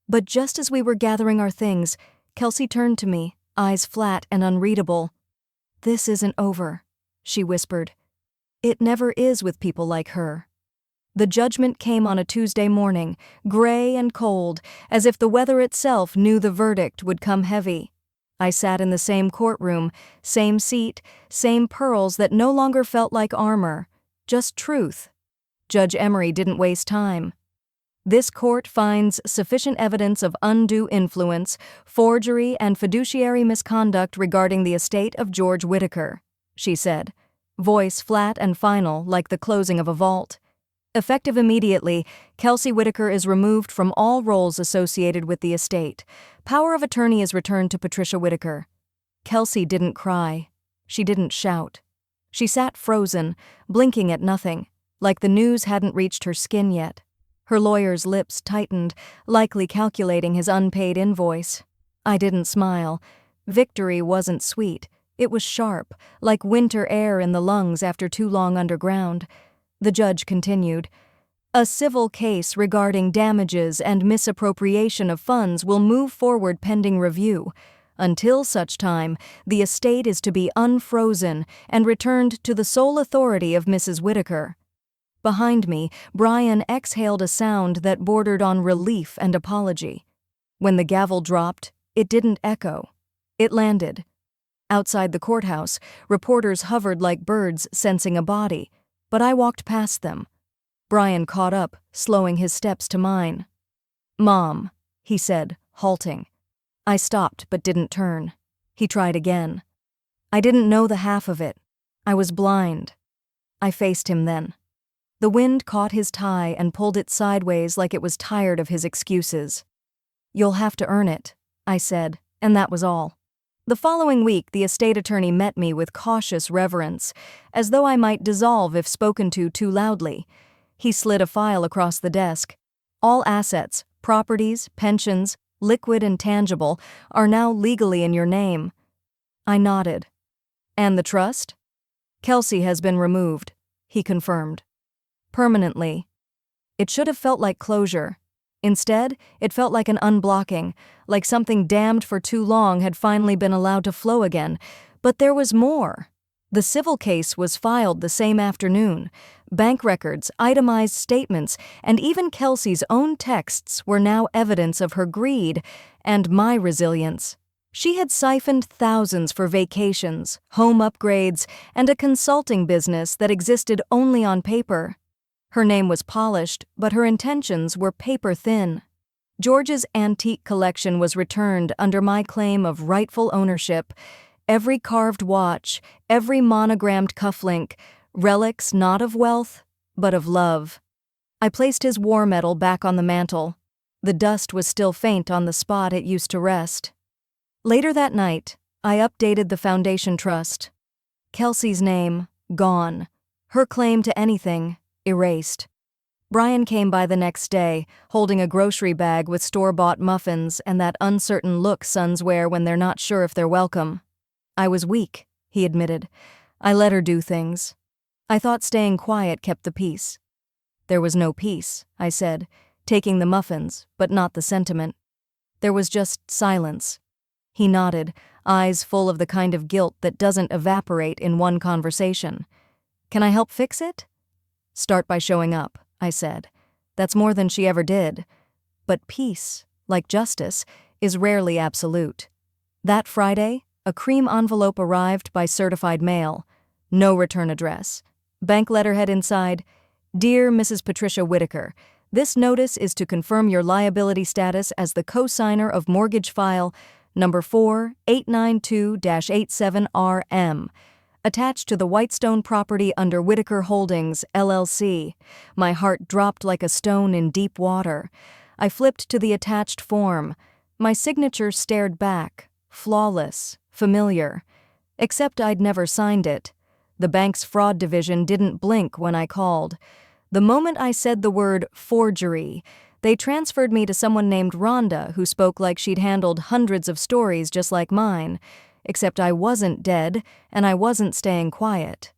But just as we were gathering our things, Kelsey turned to me, eyes flat and unreadable. "This isn't over," she whispered. "It never is with people like her." The judgment came on a Tuesday morning, gray and cold, as if the weather itself knew the verdict would come heavy. I sat in the same courtroom, same seat, same pearls that no longer felt like armor, just truth. Judge Emery didn't waste time. "This court finds sufficient evidence of undue influence, forgery, and fiduciary misconduct regarding the estate of George Whitaker," she said, voice flat and final like the closing of a vault. "Effective immediately, Kelsey Whitaker is removed from all roles associated with the estate. Power of attorney is returned to Patricia Whitaker." Kelsey didn't cry. She didn't shout. She sat frozen, blinking at nothing, like the news hadn't reached her skin yet. Her lawyer's lips tightened, likely calculating his unpaid invoice. I didn't smile. Victory wasn't sweet. It was sharp, like winter air in the lungs after too long underground. The judge continued, "A civil case regarding damages and misappropriation of funds will move forward pending review. Until such time, the estate is to be unfrozen and returned to the sole authority of Mrs. Whitaker." Behind me, Brian exhaled a sound that bordered on relief and apology. When the gavel dropped, it didn't echo. It landed. Outside the courthouse, reporters hovered like birds sensing a body, but I walked past them. Brian caught up, slowing his steps to mine. "Mom," he said, halting. I stopped but didn't turn. He tried again. I didn't know the half of it. I was blind. I faced him then. The wind caught his tie and pulled it sideways like it was tired of his excuses. "You'll have to earn it," I said, and that was all. The following week, the estate attorney met me with cautious reverence, as though I might dissolve if spoken to too loudly. He slid a file across the desk. "All assets, properties, pensions, liquid and tangible, are now legally in your name." I nodded. "And the trust?" "Kelsey has been removed," he confirmed. "Permanently." It should have felt like closure. Instead, it felt like an unblocking, like something damned for too long had finally been allowed to flow again. But there was more. The civil case was filed the same afternoon. Bank records, itemized statements, and even Kelsey's own texts were now evidence of her greed and my resilience. She had siphoned thousands for vacations, home upgrades, and a consulting business that existed only on paper. Her name was polished, but her intentions were paper-thin. George's antique collection was returned under my claim of rightful ownership. Every carved watch, every monogrammed cufflink, relics not of wealth, but of love. I placed his war medal back on the mantel. The dust was still faint on the spot it used to rest. Later that night, I updated the foundation trust. Kelsey's name, gone. Her claim to anything, erased. Brian came by the next day, holding a grocery bag with store-bought muffins and that uncertain look sons wear when they're not sure if they're welcome. "I was weak," he admitted. "I let her do things. I thought staying quiet kept the peace." "There was no peace," I said, taking the muffins, but not the sentiment. "There was just silence." He nodded, eyes full of the kind of guilt that doesn't evaporate in one conversation. "Can I help fix it?" "Start by showing up," I said. "That's more than she ever did." But peace, like justice, is rarely absolute. That Friday, a cream envelope arrived by certified mail. No return address. Bank letterhead inside, "Dear Mrs. Patricia Whitaker, This notice is to confirm your liability status as the co-signer of mortgage file number 4892-87RM, attached to the Whitestone property under Whitaker Holdings, LLC. My heart dropped like a stone in deep water. I flipped to the attached form. My signature stared back, flawless, familiar. Except I'd never signed it. The bank's fraud division didn't blink when I called. The moment I said the word forgery, they transferred me to someone named Rhonda, who spoke like she'd handled hundreds of stories just like mine, except I wasn't dead and I wasn't staying quiet.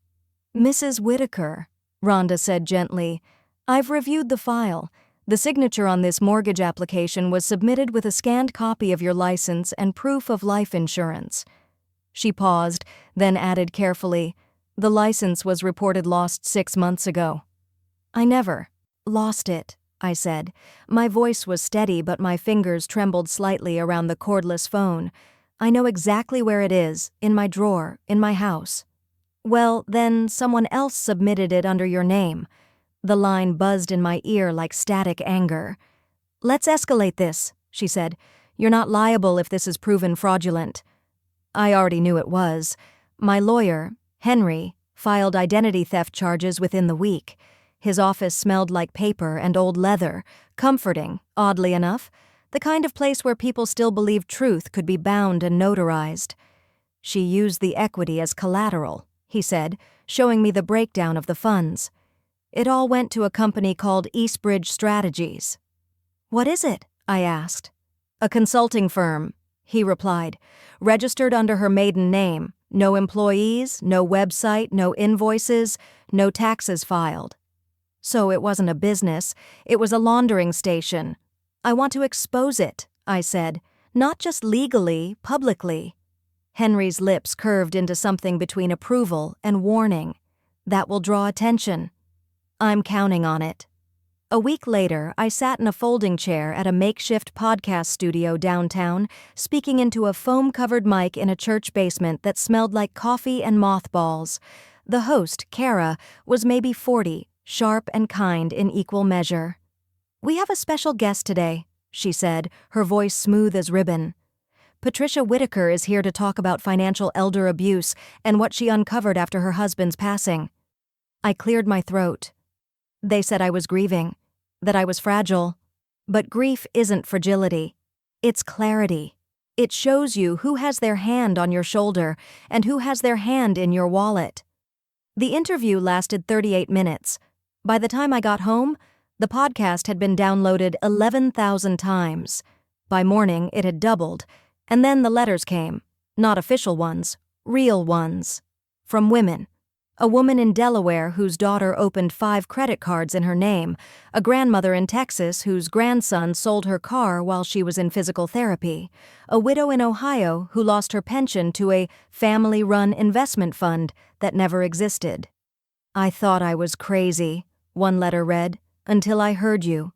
"Mrs. Whitaker," Rhonda said gently, "I've reviewed the file. The signature on this mortgage application was submitted with a scanned copy of your license and proof of life insurance." She paused, then added carefully, "The license was reported lost 6 months ago." "I never lost it," I said. My voice was steady, but my fingers trembled slightly around the cordless phone. "I know exactly where it is, in my drawer, in my house." "Well, then someone else submitted it under your name." The line buzzed in my ear like static anger. "Let's escalate this," she said. "You're not liable if this is proven fraudulent." I already knew it was. My lawyer, Henry, filed identity theft charges within the week. His office smelled like paper and old leather, comforting, oddly enough, the kind of place where people still believed truth could be bound and notarized. "She used the equity as collateral," he said, showing me the breakdown of the funds. "It all went to a company called Eastbridge Strategies." "What is it?" I asked. "A consulting firm," he replied, "registered under her maiden name. No employees, no website, no invoices, no taxes filed." "So it wasn't a business, it was a laundering station." "I want to expose it," I said, "not just legally, publicly." Henry's lips curved into something between approval and warning. "That will draw attention." "I'm counting on it." A week later, I sat in a folding chair at a makeshift podcast studio downtown, speaking into a foam-covered mic in a church basement that smelled like coffee and mothballs. The host, Kara, was maybe 40, sharp and kind in equal measure. "We have a special guest today," she said, her voice smooth as ribbon. "Patricia Whitaker is here to talk about financial elder abuse and what she uncovered after her husband's passing." I cleared my throat. They said I was grieving, that I was fragile. But grief isn't fragility. It's clarity. It shows you who has their hand on your shoulder and who has their hand in your wallet. The interview lasted 38 minutes. By the time I got home, the podcast had been downloaded 11,000 times. By morning, it had doubled. And then the letters came. Not official ones, real ones. From women. A woman in Delaware whose daughter opened 5 credit cards in her name, a grandmother in Texas whose grandson sold her car while she was in physical therapy, a widow in Ohio who lost her pension to a family-run investment fund that never existed. "I thought I was crazy," one letter read, "until I heard you."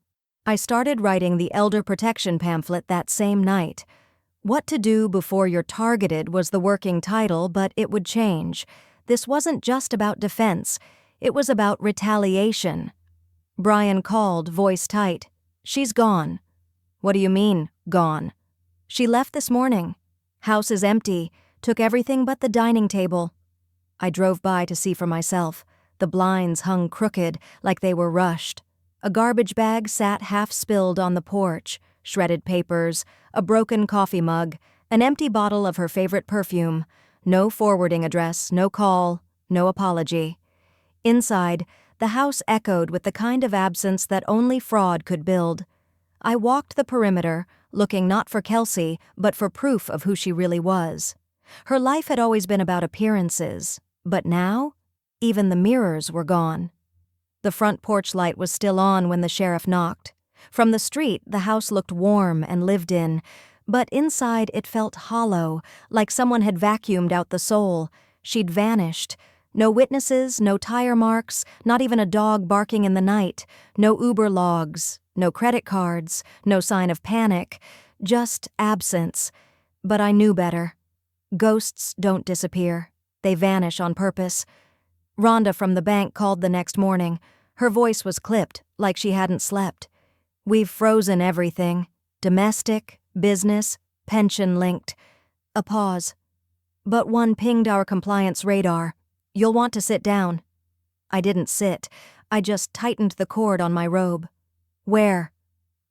I started writing the elder protection pamphlet that same night. "What to do before you're targeted" was the working title, but it would change. This wasn't just about defense. It was about retaliation. Brian called, voice tight. "She's gone." "What do you mean, gone?" "She left this morning. House is empty. Took everything but the dining table." I drove by to see for myself. The blinds hung crooked, like they were rushed. A garbage bag sat half-spilled on the porch, shredded papers, a broken coffee mug, an empty bottle of her favorite perfume. No forwarding address, no call, no apology. Inside, the house echoed with the kind of absence that only fraud could build. I walked the perimeter, looking not for Kelsey, but for proof of who she really was. Her life had always been about appearances, but now, even the mirrors were gone. The front porch light was still on when the sheriff knocked. From the street, the house looked warm and lived in, but inside it felt hollow, like someone had vacuumed out the soul. She'd vanished. No witnesses, no tire marks, not even a dog barking in the night, no Uber logs, no credit cards, no sign of panic, just absence. But I knew better. Ghosts don't disappear. They vanish on purpose. Rhonda from the bank called the next morning. Her voice was clipped, like she hadn't slept. "We've frozen everything. Domestic, business, pension-linked." A pause. "But one pinged our compliance radar. You'll want to sit down." I didn't sit. I just tightened the cord on my robe. "Where?"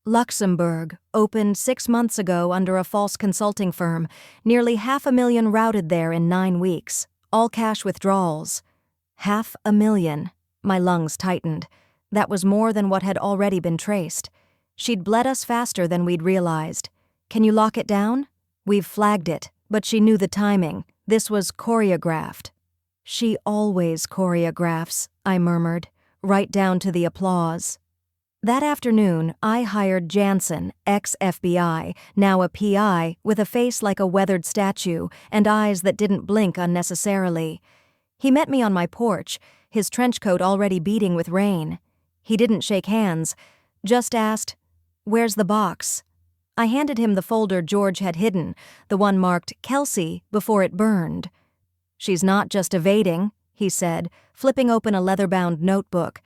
"Luxembourg, opened 6 months ago under a false consulting firm. Nearly 500,000 routed there in 9 weeks. All cash withdrawals." 500,000. My lungs tightened. That was more than what had already been traced. She'd bled us faster than we'd realized. "Can you lock it down?" "We've flagged it," but she knew the timing. This was choreographed. "She always choreographs," I murmured, right down to the applause. That afternoon, I hired Jansen, ex-FBI, now a PI, with a face like a weathered statue and eyes that didn't blink unnecessarily. He met me on my porch, his trench coat already beading with rain. He didn't shake hands, just asked, "Where's the box?" I handed him the folder George had hidden, the one marked Kelsey before it burned. "She's not just evading," he said, flipping open a leather-bound notebook.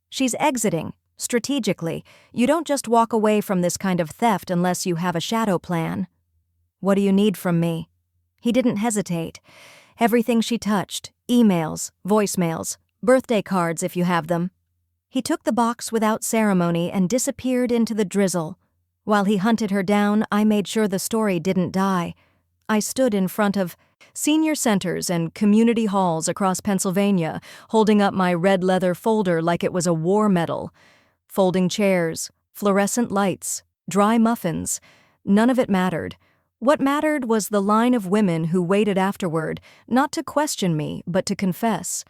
"She's exiting, strategically. You don't just walk away from this kind of theft unless you have a shadow plan." "What do you need from me?" He didn't hesitate. "Everything she touched, emails, voicemails, birthday cards if you have them." He took the box without ceremony and disappeared into the drizzle. While he hunted her down, I made sure the story didn't die. I stood in front of senior centers and community halls across Pennsylvania, holding up my red leather folder like it was a war medal. Folding chairs, fluorescent lights, dry muffins. None of it mattered. What mattered was the line of women who waited afterward, not to question me, but to confess.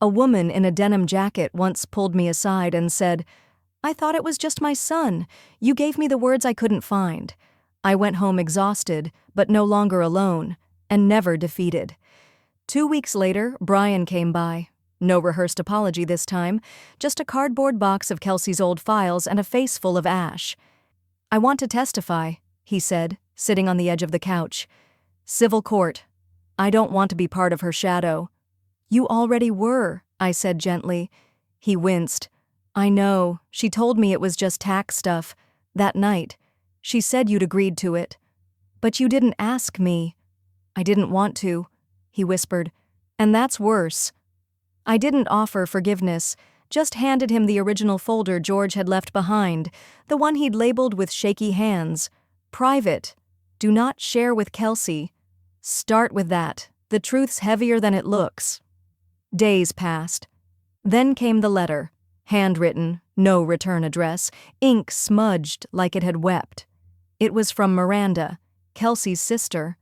A woman in a denim jacket once pulled me aside and said, "I thought it was just my son. You gave me the words I couldn't find." I went home exhausted, but no longer alone, and never defeated. 2 weeks later, Brian came by. No rehearsed apology this time, just a cardboard box of Kelsey's old files and a face full of ash. "I want to testify," he said, sitting on the edge of the couch. "Civil court. I don't want to be part of her shadow." "You already were," I said gently. He winced. "I know. She told me it was just tax stuff. That night. She said you'd agreed to it." "But you didn't ask me." "I didn't want to," he whispered. "And that's worse." I didn't offer forgiveness, just handed him the original folder George had left behind, the one he'd labeled with shaky hands. "Private. Do not share with Kelsey. Start with that. The truth's heavier than it looks." Days passed. Then came the letter. Handwritten, no return address, ink smudged like it had wept. It was from Miranda, Kelsey's sister.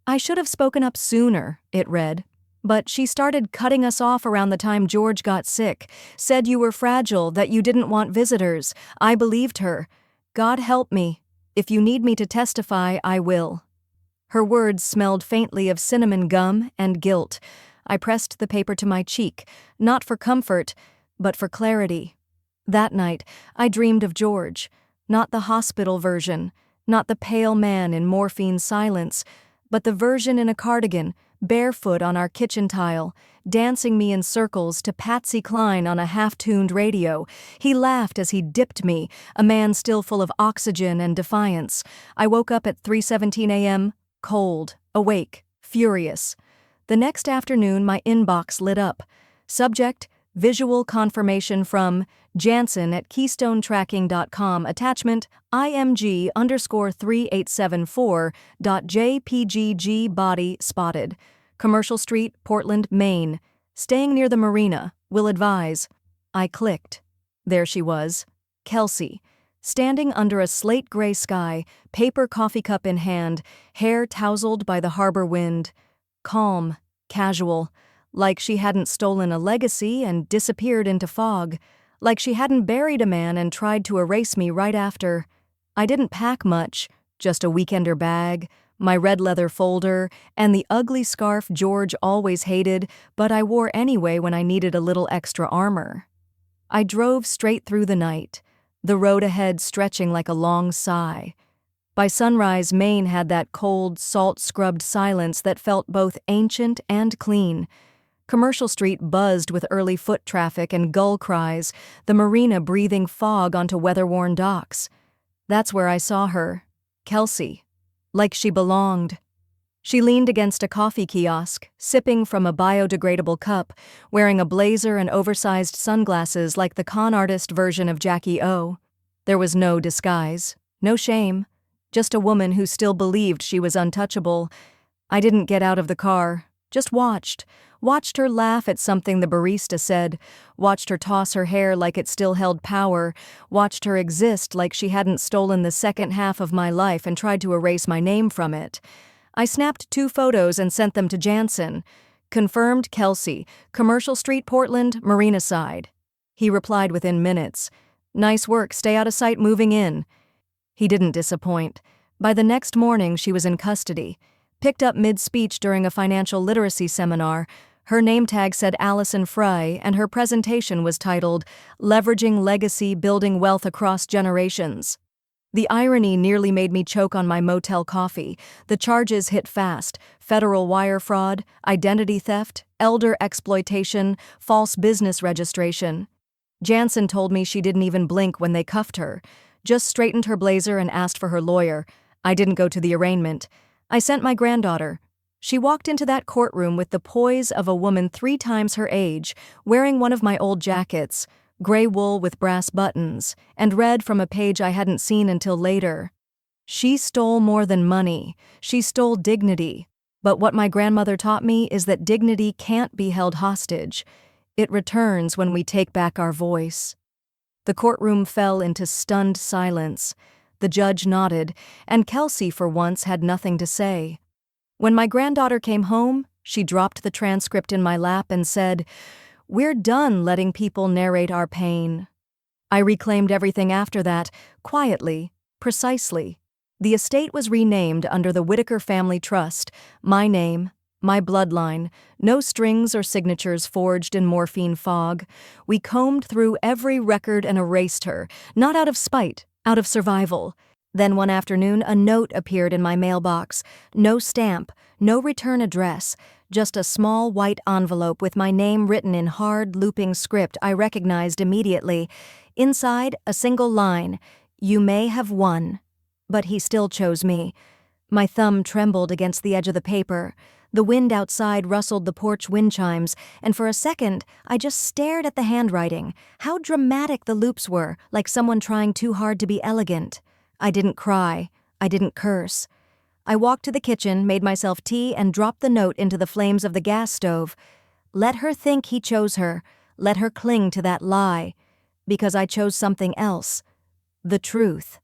"I should have spoken up sooner," it read. "But she started cutting us off around the time George got sick, said you were fragile, that you didn't want visitors. I believed her. God help me. If you need me to testify, I will." Her words smelled faintly of cinnamon gum and guilt. I pressed the paper to my cheek, not for comfort, but for clarity. That night, I dreamed of George. Not the hospital version, not the pale man in morphine silence, but the version in a cardigan, barefoot on our kitchen tile, dancing me in circles to Patsy Cline on a half-tuned radio. He laughed as he dipped me, a man still full of oxygen and defiance. I woke up at 3:17 a.m., cold, awake, furious. The next afternoon, my inbox lit up. Subject, visual confirmation from Jansen at KeystoneTracking.com. Attachment, IMG_3874.jpgg body spotted. Commercial Street, Portland, Maine. Staying near the marina. Will advise. I clicked. There she was. Kelsey. Standing under a slate-gray sky, paper coffee cup in hand, hair tousled by the harbor wind. Calm, casual, like she hadn't stolen a legacy and disappeared into fog, like she hadn't buried a man and tried to erase me right after. I didn't pack much, just a weekender bag, my red leather folder, and the ugly scarf George always hated, but I wore anyway when I needed a little extra armor. I drove straight through the night, the road ahead stretching like a long sigh. By sunrise, Maine had that cold, salt-scrubbed silence that felt both ancient and clean. Commercial Street buzzed with early foot traffic and gull cries, the marina breathing fog onto weather-worn docks. That's where I saw her, Kelsey, like she belonged. She leaned against a coffee kiosk, sipping from a biodegradable cup, wearing a blazer and oversized sunglasses like the con artist version of Jackie O. There was no disguise, no shame, just a woman who still believed she was untouchable. I didn't get out of the car, just watched her laugh at something the barista said, watched her toss her hair like it still held power, watched her exist like she hadn't stolen the second half of my life and tried to erase my name from it. I snapped 2 photos and sent them to Jansen. Confirmed Kelsey, Commercial Street, Portland, Marina Side. He replied within minutes. Nice work, stay out of sight moving in. He didn't disappoint. By the next morning, she was in custody. Picked up mid-speech during a financial literacy seminar. Her name tag said Allison Fry, and her presentation was titled, Leveraging Legacy, Building Wealth Across Generations. The irony nearly made me choke on my motel coffee. The charges hit fast: federal wire fraud, identity theft, elder exploitation, false business registration. Jansen told me she didn't even blink when they cuffed her, just straightened her blazer and asked for her lawyer. I didn't go to the arraignment. I sent my granddaughter. She walked into that courtroom with the poise of a woman 3 times her age, wearing one of my old jackets, gray wool with brass buttons, and read from a page I hadn't seen until later. She stole more than money. She stole dignity. But what my grandmother taught me is that dignity can't be held hostage. It returns when we take back our voice. The courtroom fell into stunned silence. The judge nodded, and Kelsey for once had nothing to say. When my granddaughter came home, she dropped the transcript in my lap and said, "We're done letting people narrate our pain." I reclaimed everything after that, quietly, precisely. The estate was renamed under the Whitaker Family Trust, my name, my bloodline, no strings or signatures forged in morphine fog. We combed through every record and erased her, not out of spite, out of survival. Then one afternoon, a note appeared in my mailbox. No stamp, no return address, just a small white envelope with my name written in hard, looping script I recognized immediately. Inside, a single line, "You may have won." But he still chose me. My thumb trembled against the edge of the paper. The wind outside rustled the porch wind chimes, and for a second, I just stared at the handwriting. How dramatic the loops were, like someone trying too hard to be elegant. I didn't cry. I didn't curse. I walked to the kitchen, made myself tea, and dropped the note into the flames of the gas stove. Let her think he chose her. Let her cling to that lie. Because I chose something else. The truth.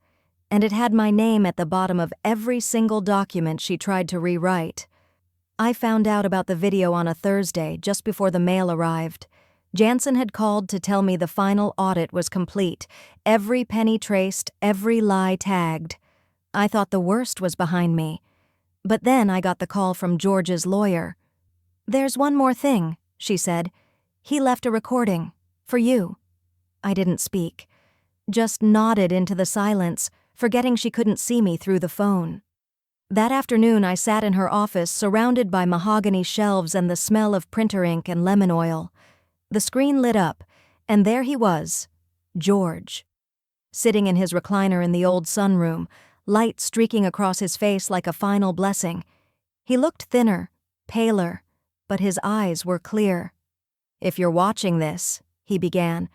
And it had my name at the bottom of every single document she tried to rewrite. I found out about the video on a Thursday, just before the mail arrived. Jansen had called to tell me the final audit was complete, every penny traced, every lie tagged. I thought the worst was behind me. But then I got the call from George's lawyer. "There's one more thing," she said. "He left a recording. For you." I didn't speak. Just nodded into the silence, forgetting she couldn't see me through the phone. That afternoon I sat in her office surrounded by mahogany shelves and the smell of printer ink and lemon oil. The screen lit up, and there he was, George. Sitting in his recliner in the old sunroom, light streaking across his face like a final blessing. He looked thinner, paler, but his eyes were clear. "If you're watching this," he began,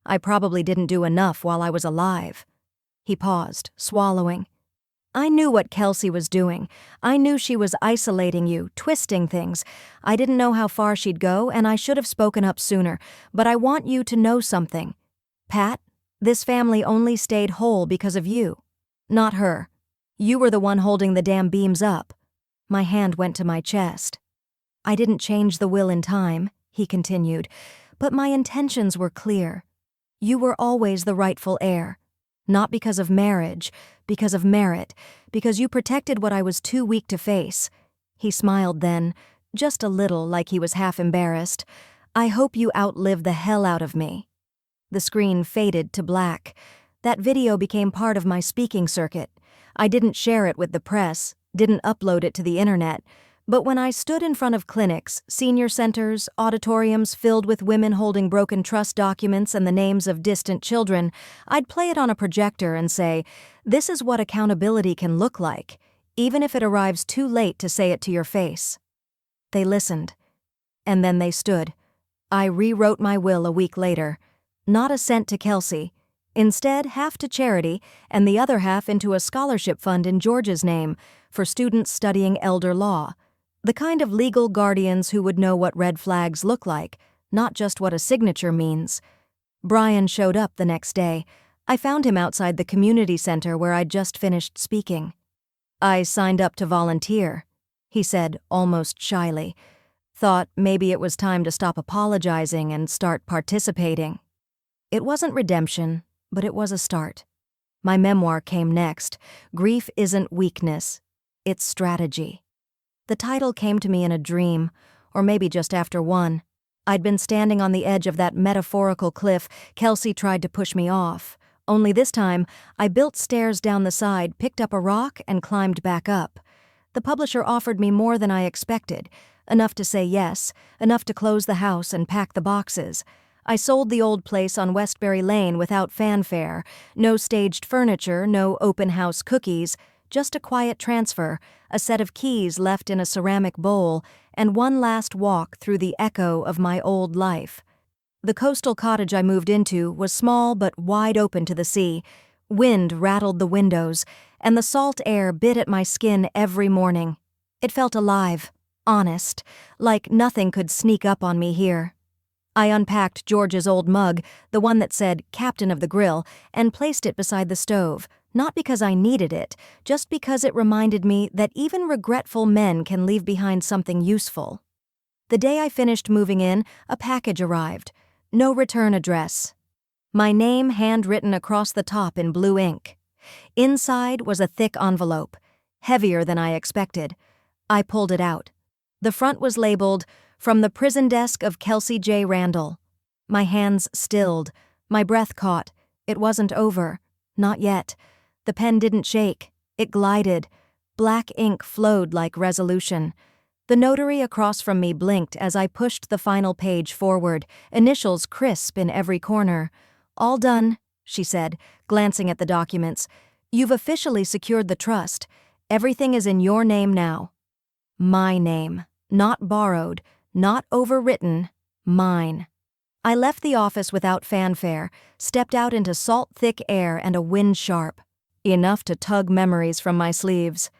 "I probably didn't do enough while I was alive." He paused, swallowing. "I knew what Kelsey was doing. I knew she was isolating you, twisting things. I didn't know how far she'd go, and I should have spoken up sooner. But I want you to know something. Pat, this family only stayed whole because of you. Not her. You were the one holding the damn beams up." My hand went to my chest. "I didn't change the will in time," he continued, "but my intentions were clear. You were always the rightful heir. Not because of marriage, because of merit, because you protected what I was too weak to face." He smiled then, just a little like he was half embarrassed. "I hope you outlive the hell out of me." The screen faded to black. That video became part of my speaking circuit. I didn't share it with the press, didn't upload it to the internet, But when I stood in front of clinics, senior centers, auditoriums filled with women holding broken trust documents and the names of distant children, I'd play it on a projector and say, "This is what accountability can look like, even if it arrives too late to say it to your face." They listened. And then they stood. I rewrote my will a week later. Not a cent to Kelsey. Instead, half to charity and the other half into a scholarship fund in George's name for students studying elder law. The kind of legal guardians who would know what red flags look like, not just what a signature means. Brian showed up the next day. I found him outside the community center where I'd just finished speaking. "I signed up to volunteer," he said almost shyly. "Thought maybe it was time to stop apologizing and start participating." It wasn't redemption, but it was a start. My memoir came next. Grief Isn't Weakness, It's Strategy. The title came to me in a dream, or maybe just after one. I'd been standing on the edge of that metaphorical cliff Kelsey tried to push me off. Only this time, I built stairs down the side, picked up a rock, and climbed back up. The publisher offered me more than I expected. Enough to say yes, enough to close the house and pack the boxes. I sold the old place on Westbury Lane without fanfare. No staged furniture, no open house cookies. Just a quiet transfer, a set of keys left in a ceramic bowl, and one last walk through the echo of my old life. The coastal cottage I moved into was small but wide open to the sea. Wind rattled the windows, and the salt air bit at my skin every morning. It felt alive, honest, like nothing could sneak up on me here. I unpacked George's old mug, the one that said Captain of the Grill, and placed it beside the stove. Not because I needed it, just because it reminded me that even regretful men can leave behind something useful. The day I finished moving in, a package arrived. No return address. My name handwritten across the top in blue ink. Inside was a thick envelope, heavier than I expected. I pulled it out. The front was labeled, "From the prison desk of Kelsey J. Randall." My hands stilled. My breath caught. It wasn't over. Not yet. The pen didn't shake. It glided. Black ink flowed like resolution. The notary across from me blinked as I pushed the final page forward, initials crisp in every corner. "All done," she said, glancing at the documents. "You've officially secured the trust. Everything is in your name now." My name. Not borrowed, not overwritten, mine. I left the office without fanfare, stepped out into salt-thick air and a wind sharp. Enough to tug memories from my sleeves.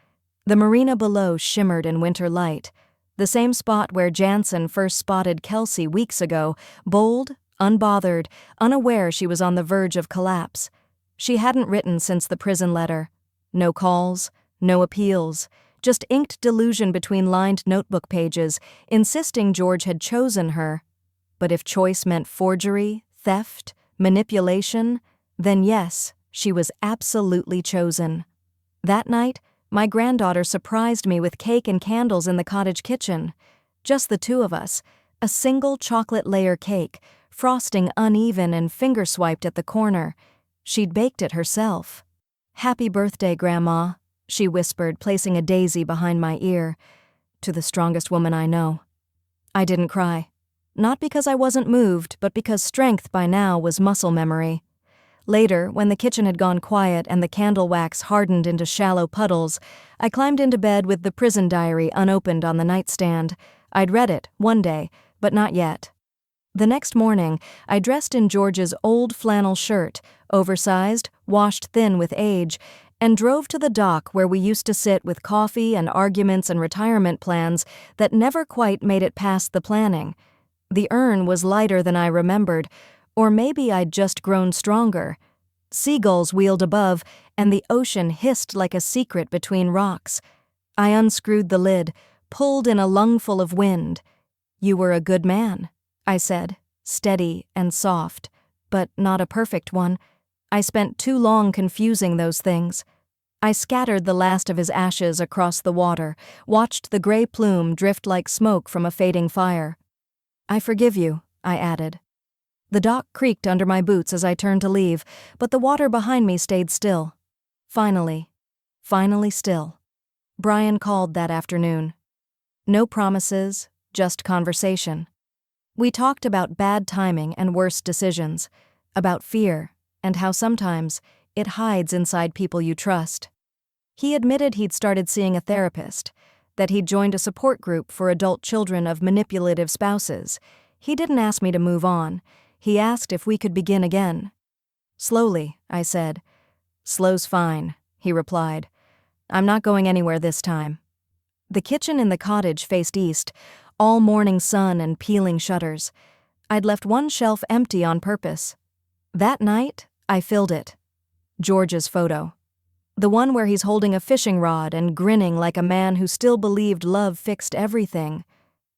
The marina below shimmered in winter light. The same spot where Jansen first spotted Kelsey weeks ago, bold, unbothered, unaware she was on the verge of collapse. She hadn't written since the prison letter. No calls, no appeals, just inked delusion between lined notebook pages, insisting George had chosen her. But if choice meant forgery, theft, manipulation, then yes, she was absolutely chosen. That night, my granddaughter surprised me with cake and candles in the cottage kitchen. Just the two of us, a single chocolate layer cake, frosting uneven and finger-swiped at the corner. She'd baked it herself. "Happy birthday, Grandma," she whispered, placing a daisy behind my ear. "To the strongest woman I know." I didn't cry. Not because I wasn't moved, but because strength by now was muscle memory. Later, when the kitchen had gone quiet and the candle wax hardened into shallow puddles, I climbed into bed with the prison diary unopened on the nightstand. I'd read it, one day, but not yet. The next morning, I dressed in George's old flannel shirt, oversized, washed thin with age, and drove to the dock where we used to sit with coffee and arguments and retirement plans that never quite made it past the planning. The urn was lighter than I remembered, or maybe I'd just grown stronger. Seagulls wheeled above, and the ocean hissed like a secret between rocks. I unscrewed the lid, pulled in a lungful of wind. "You were a good man," I said, steady and soft, but not a perfect one. I spent too long confusing those things. I scattered the last of his ashes across the water, watched the gray plume drift like smoke from a fading fire. "I forgive you," I added. The dock creaked under my boots as I turned to leave, but the water behind me stayed still. Finally still. Brian called that afternoon. No promises, just conversation. We talked about bad timing and worse decisions, about fear, and how sometimes it hides inside people you trust. He admitted he'd started seeing a therapist, that he'd joined a support group for adult children of manipulative spouses. He didn't ask me to move on. He asked if we could begin again. Slowly, I said. Slow's fine, he replied. I'm not going anywhere this time. The kitchen in the cottage faced east, all morning sun and peeling shutters. I'd left one shelf empty on purpose. That night, I filled it. George's photo. The one where he's holding a fishing rod and grinning like a man who still believed love fixed everything.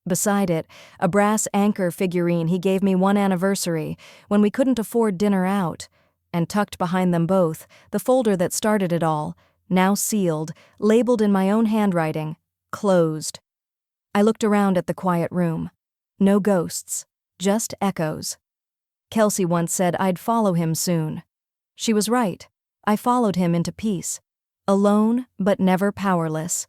Beside it, a brass anchor figurine he gave me one anniversary, when we couldn't afford dinner out. And tucked behind them both, the folder that started it all, now sealed, labeled in my own handwriting, closed. I looked around at the quiet room. No ghosts, just echoes. Kelsey once said I'd follow him soon. She was right. I followed him into peace. Alone, but never powerless.